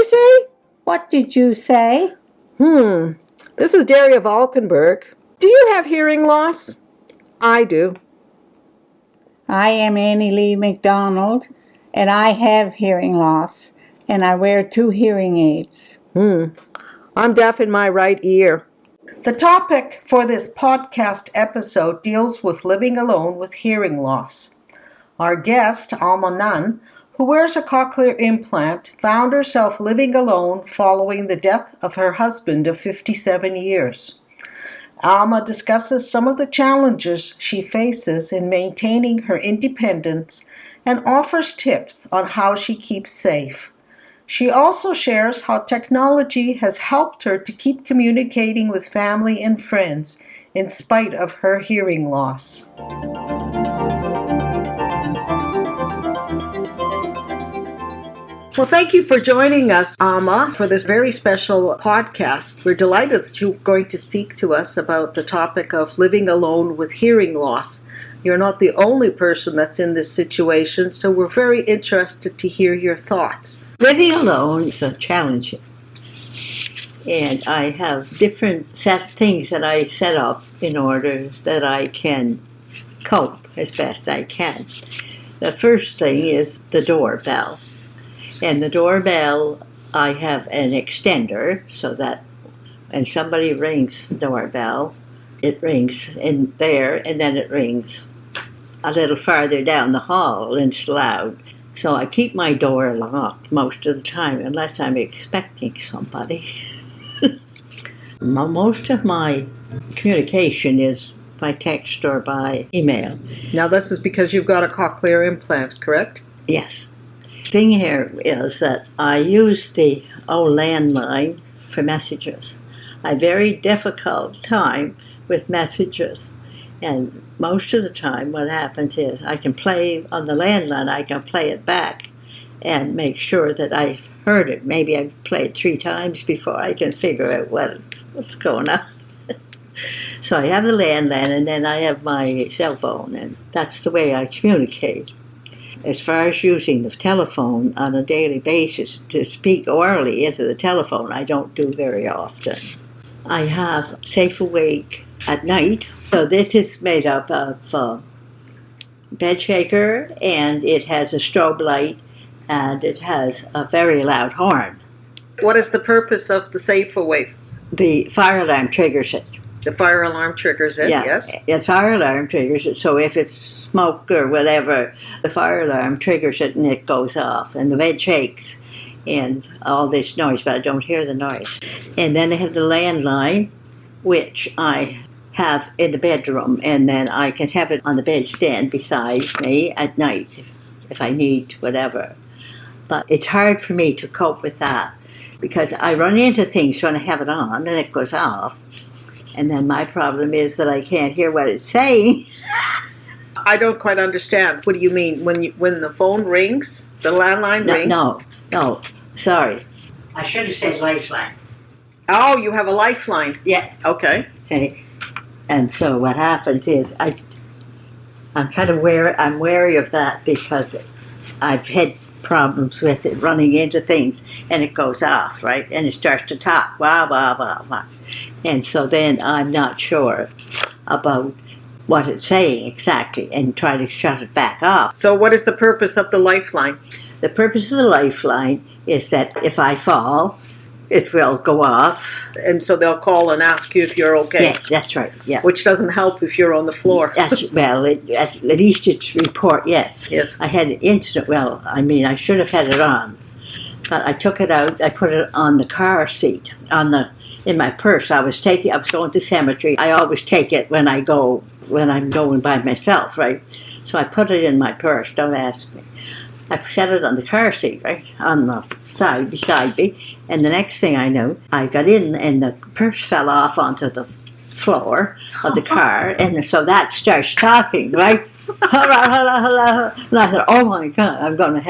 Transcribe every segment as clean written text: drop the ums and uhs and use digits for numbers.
say? What did you say? This is Daria Valkenburg. Do you have hearing loss? I do. I am Annie Lee McDonald, and I have hearing loss, and I wear 2 hearing aids. I'm deaf in my right ear. The topic for this podcast episode deals with living alone with hearing loss. Our guest, Alma Nunn, who wears a cochlear implant, found herself living alone following the death of her husband of 57 years. Alma discusses some of the challenges she faces in maintaining her independence and offers tips on how she keeps safe. She also shares how technology has helped her to keep communicating with family and friends in spite of her hearing loss. Well, thank you for joining us, Alma, for this very special podcast. We're delighted that you're going to speak to us about the topic of living alone with hearing loss. You're not the only person that's in this situation, so we're very interested to hear your thoughts. Living alone is a challenge, and I have different things that I set up in order that I can cope as best I can. The first thing is the doorbell. And the doorbell, I have an extender so that when somebody rings the doorbell, it rings in there and then it rings a little farther down the hall and it's loud. So I keep my door locked most of the time unless I'm expecting somebody. Most of my communication is by text or by email. Now this is because you've got a cochlear implant, correct? Yes. The thing here is that I use the old landline for messages. I have a very difficult time with messages. And most of the time what happens is I can play on the landline, I can play it back and make sure that I've heard it. Maybe I've played 3 times before I can figure out what's going on. So I have the landline and then I have my cell phone, and that's the way I communicate. As far as using the telephone on a daily basis to speak orally into the telephone, I don't do very often. I have Safe Awake at night. So this is made up of a bed shaker, and it has a strobe light, and it has a very loud horn. What is the purpose of the Safe Awake? The fire alarm triggers it. The fire alarm triggers it, yes? The fire alarm triggers it, so if it's smoke or whatever, the fire alarm triggers it and it goes off, and the bed shakes, and all this noise, but I don't hear the noise. And then I have the landline, which I have in the bedroom, and then I can have it on the bedstand beside me at night if I need whatever. But it's hard for me to cope with that because I run into things when I have it on and it goes off. And then my problem is that I can't hear what it's saying. I don't quite understand. What do you mean? When the phone rings, the landline rings? No, sorry. I should have said lifeline. Oh, you have a lifeline. Yeah. Okay. And so what happens is I'm kind of wary of that because I've had problems with it running into things and it goes off, right? And it starts to talk, blah, blah, blah, blah. And so then I'm not sure about what it's saying exactly and try to shut it back off. So what is the purpose of the lifeline? The purpose of the lifeline is that if I fall, it will go off. And so they'll call and ask you if you're okay. Yes, that's right. Yeah. Which doesn't help if you're on the floor. At least it's report, yes. Yes. I had an incident, I should have had it on. But I took it out, I put it on the car seat, in my purse. I was going to cemetery. I always take it when I'm going by myself, right? So I put it in my purse, don't ask me. I set it on the car seat, right, on the side beside me, and the next thing I know, I got in and the purse fell off onto the floor of the car, and so that starts talking, right? Hello. And I thought, oh my God, I'm going to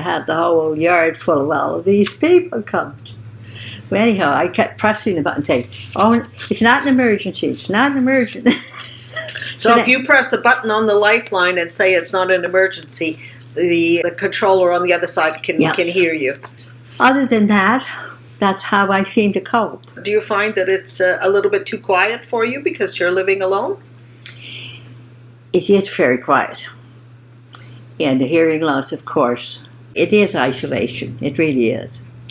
have the whole yard full of all of these people come. Well, anyhow, I kept pressing the button saying, oh, it's not an emergency, it's not an emergency. So if you press the button on the lifeline and say it's not an emergency, the controller on the other side can hear you. Other than that, that's how I seem to cope. Do you find that it's a little bit too quiet for you because you're living alone? It is very quiet. And the hearing loss, of course, it is isolation. It really is.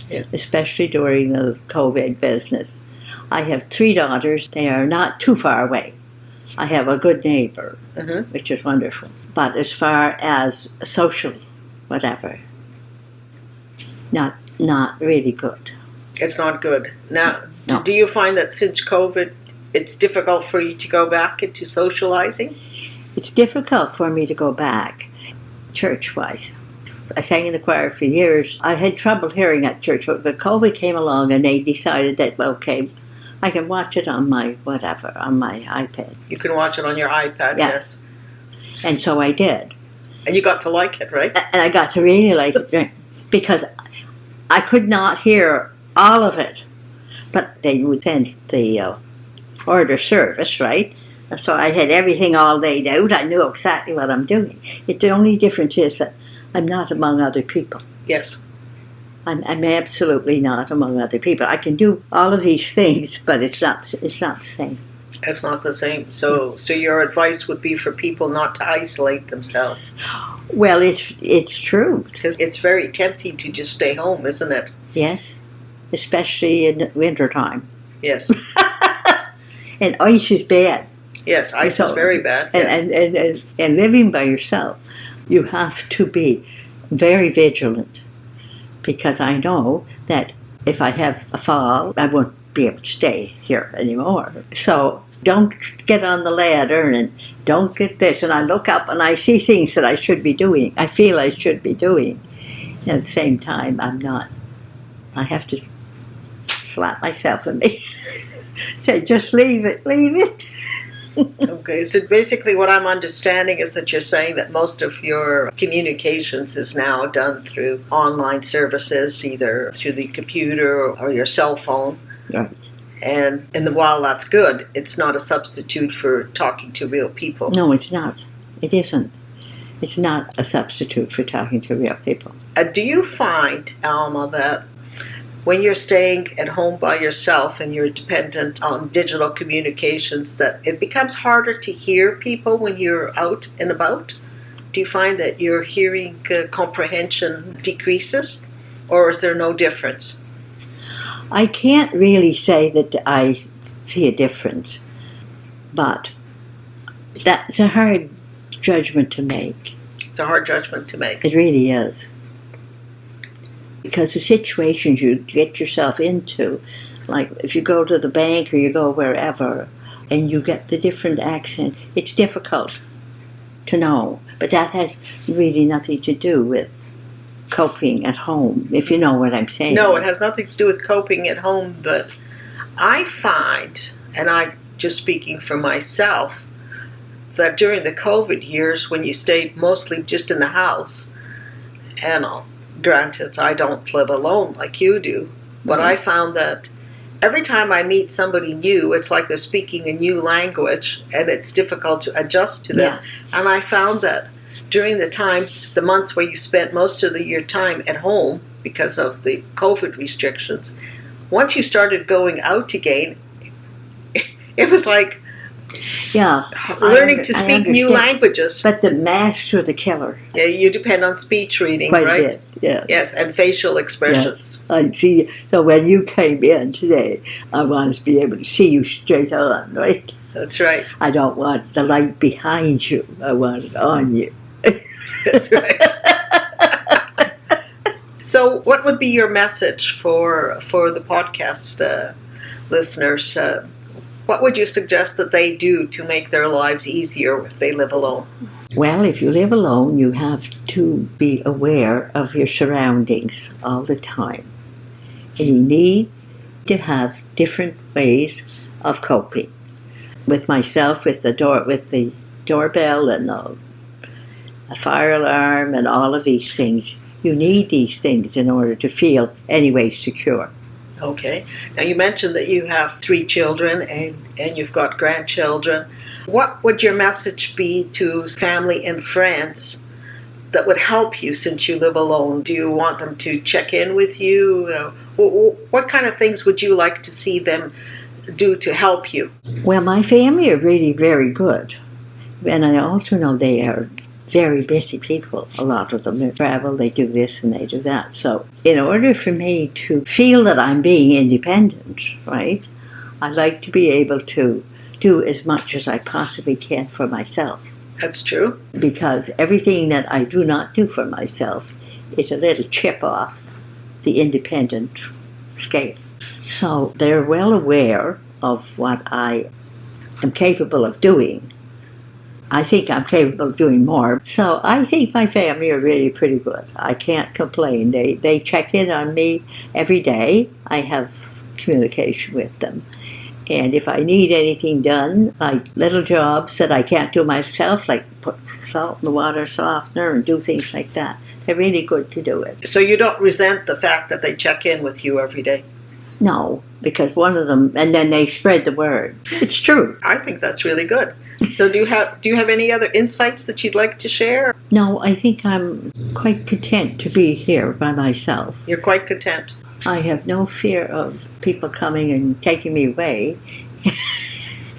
Yeah. Especially during the COVID business. I have 3 daughters. They are not too far away. I have a good neighbor, which is wonderful. But as far as social, whatever, not really good. It's not good. Now, No. do you find that since COVID, it's difficult for you to go back into socializing? It's difficult for me to go back, church-wise. I sang in the choir for years. I had trouble hearing at church, but COVID came along and they decided that, okay, I can watch it on my on my iPad. You can watch it on your iPad, yes. And so I did. And you got to like it, right? And I got to really like it because I could not hear all of it. But they would send the order service, right? So I had everything all laid out. I knew exactly what I'm doing. The only difference is that I'm not among other people. Yes. I'm absolutely not among other people. I can do all of these things, but it's not the same. It's not the same. So your advice would be for people not to isolate themselves. Well, it's true. Because it's very tempting to just stay home, isn't it? Yes, especially in the wintertime. Yes. And ice is bad. Yes, ice is very bad. Yes. And living by yourself, you have to be very vigilant. Because I know that if I have a fall, I won't be able to stay here anymore. So don't get on the ladder and don't get this. And I look up and I see things that I should be doing. I feel I should be doing. And at the same time, I'm not. I have to slap myself and say, just leave it. Okay, so basically what I'm understanding is that you're saying that most of your communications is now done through online services, either through the computer or your cell phone. Right. And while that's good, it's not a substitute for talking to real people. No, it's not. It isn't. It's not a substitute for talking to real people. Do you find, Alma, that when you're staying at home by yourself and you're dependent on digital communications, that it becomes harder to hear people when you're out and about? Do you find that your hearing comprehension decreases, or is there no difference? I can't really say that I see a difference, but that's a hard judgment to make. It's a hard judgment to make. It really is. Because the situations you get yourself into, like if you go to the bank or you go wherever and you get the different accent, it's difficult to know. But that has really nothing to do with coping at home, if you know what I'm saying. No, it has nothing to do with coping at home, but I find, and I'm just speaking for myself, that during the COVID years when you stayed mostly just in the house, and granted, I don't live alone like you do, but I found that every time I meet somebody new, it's like they're speaking a new language, and it's difficult to adjust to them. Yeah. And I found that during the months where you spent most of your time at home because of the COVID restrictions, once you started going out again, it was like learning to speak new languages. But the masks were the killer. Yeah, you depend on speech reading, quite right? A bit, yeah. Yes, and facial expressions. Yes. I see. So when you came in today, I wanted to be able to see you straight on, right? That's right. I don't want the light behind you. I want it on you. That's right. So what would be your message for the podcast listeners? What would you suggest that they do to make their lives easier if they live alone? Well, if you live alone, you have to be aware of your surroundings all the time. And you need to have different ways of coping. With myself, with the doorbell and a fire alarm and all of these things, you need these things in order to feel anyway secure. Okay. Now you mentioned that you have 3 children and you've got grandchildren. What would your message be to family and friends that would help you since you live alone? Do you want them to check in with you? What kind of things would you like to see them do to help you? Well, my family are really very good. And I also know they are very busy people. A lot of them, they travel, they do this and they do that. So in order for me to feel that I'm being independent, right, I like to be able to do as much as I possibly can for myself. That's true. Because everything that I do not do for myself is a little chip off the independent scale. So they're well aware of what I am capable of doing. I think I'm capable of doing more. So I think my family are really pretty good. I can't complain. They check in on me every day. I have communication with them. And if I need anything done, like little jobs that I can't do myself, like put salt in the water softener and do things like that, they're really good to do it. So you don't resent the fact that they check in with you every day? No, because one of them, and then they spread the word. It's true. I think that's really good. So do you have any other insights that you'd like to share? No, I think I'm quite content to be here by myself. You're quite content. I have no fear of people coming and taking me away,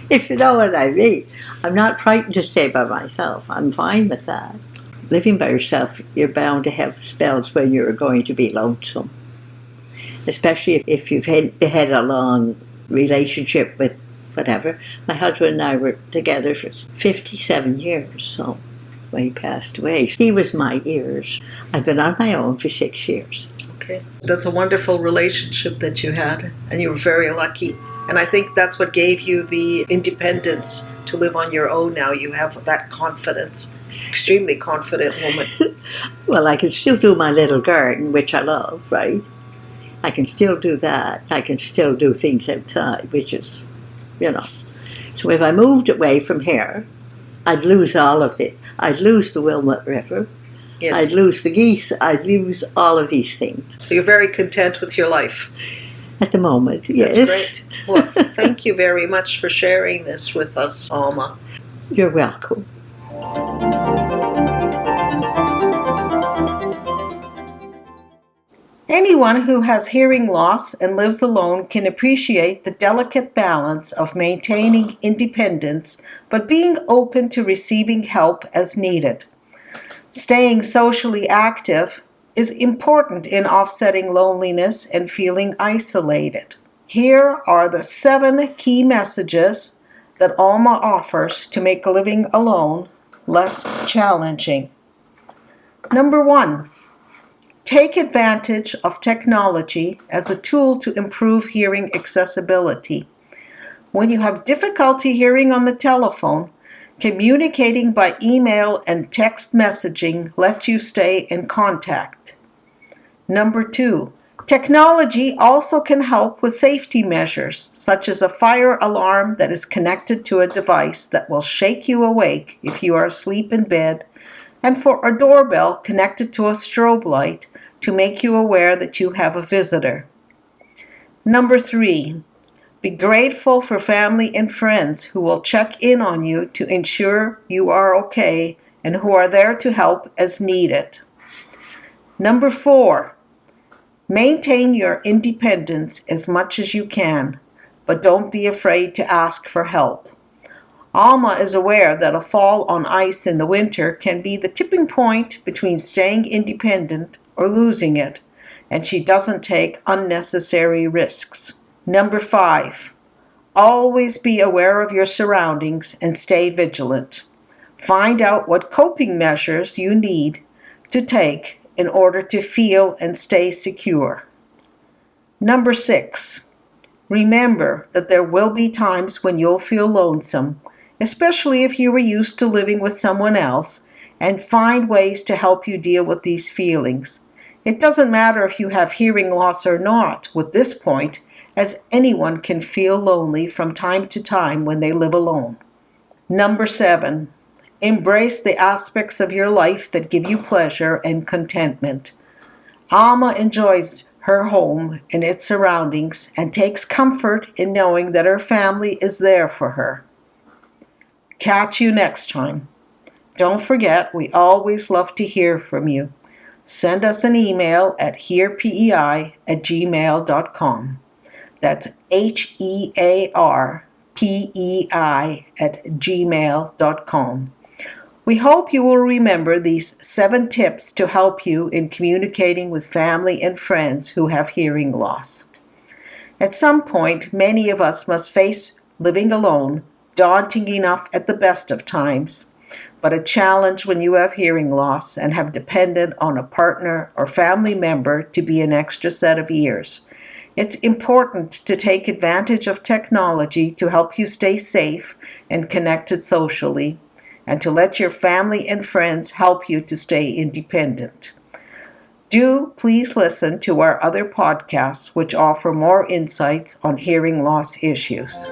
if you know what I mean. I'm not frightened to stay by myself. I'm fine with that. Living by yourself, you're bound to have spells when you're going to be lonesome. Especially if you've had a long relationship with whatever. My husband and I were together for 57 years, so when he passed away, he was my ears. I've been on my own for 6 years. Okay. That's a wonderful relationship that you had, and you were very lucky. And I think that's what gave you the independence to live on your own now. You have that confidence. Extremely confident woman. Well, I can still do my little garden, which I love, right? I can still do that. I can still do things outside, which is, So if I moved away from here, I'd lose all of it. I'd lose the Wilmot River. Yes. I'd lose the geese. I'd lose all of these things. So you're very content with your life? At the moment, yes. That's great. Well, thank you very much for sharing this with us, Alma. You're welcome. Anyone who has hearing loss and lives alone can appreciate the delicate balance of maintaining independence but being open to receiving help as needed. Staying socially active is important in offsetting loneliness and feeling isolated. Here are the 7 key messages that Alma offers to make living alone less challenging. Number 1. Take advantage of technology as a tool to improve hearing accessibility. When you have difficulty hearing on the telephone, communicating by email and text messaging lets you stay in contact. Number 2, technology also can help with safety measures, such as a fire alarm that is connected to a device that will shake you awake if you are asleep in bed, and for a doorbell connected to a strobe light to make you aware that you have a visitor. Number 3, be grateful for family and friends who will check in on you to ensure you are okay and who are there to help as needed. Number 4, maintain your independence as much as you can, but don't be afraid to ask for help. Alma is aware that a fall on ice in the winter can be the tipping point between staying independent or losing it, and she doesn't take unnecessary risks. Number 5, always be aware of your surroundings and stay vigilant. Find out what coping measures you need to take in order to feel and stay secure. Number 6, remember that there will be times when you'll feel lonesome, especially if you were used to living with someone else, and find ways to help you deal with these feelings. It doesn't matter if you have hearing loss or not with this point, as anyone can feel lonely from time to time when they live alone. Number 7, embrace the aspects of your life that give you pleasure and contentment. Alma enjoys her home and its surroundings and takes comfort in knowing that her family is there for her. Catch you next time. Don't forget, we always love to hear from you. Send us an email at hearpei@gmail.com. That's hearpei@gmail.com. We hope you will remember these 7 tips to help you in communicating with family and friends who have hearing loss. At some point, many of us must face living alone, daunting enough at the best of times, but a challenge when you have hearing loss and have depended on a partner or family member to be an extra set of ears. It's important to take advantage of technology to help you stay safe and connected socially, and to let your family and friends help you to stay independent. Do please listen to our other podcasts, which offer more insights on hearing loss issues.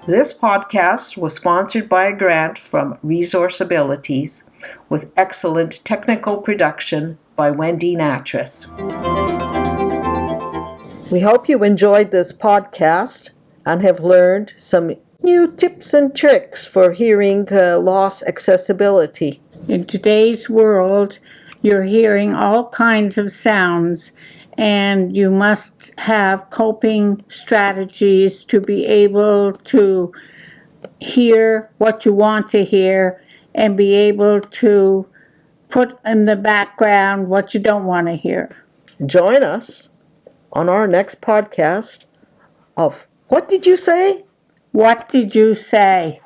This podcast was sponsored by a grant from Resource Abilities, with excellent technical production by Wendy Natras. We hope you enjoyed this podcast and have learned some new tips and tricks for hearing loss accessibility. In today's world, you're hearing all kinds of sounds, and you must have coping strategies to be able to hear what you want to hear and be able to put in the background what you don't want to hear. Join us on our next podcast of What Did You Say? What did you say?